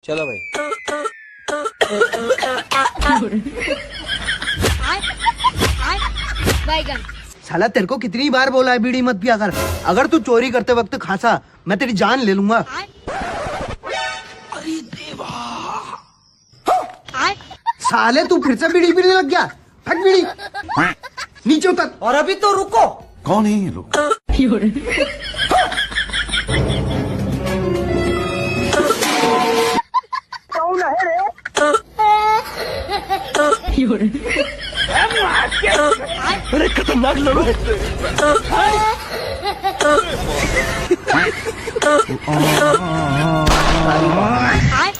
चलो भाई। बैगन। साला तेरे को कितनी बार बोला है बीड़ी मत पिया कर। अगर तू चोरी करते वक्त खांसा मैं तेरी जान ले लूंगा। अरे देवा, साले तू फिर से बीड़ी पीने लग गया। फट बीड़ी नीचे उतर। और अभी तो रुको। कौन है ये लोग? अरे खतरनाक लोग। I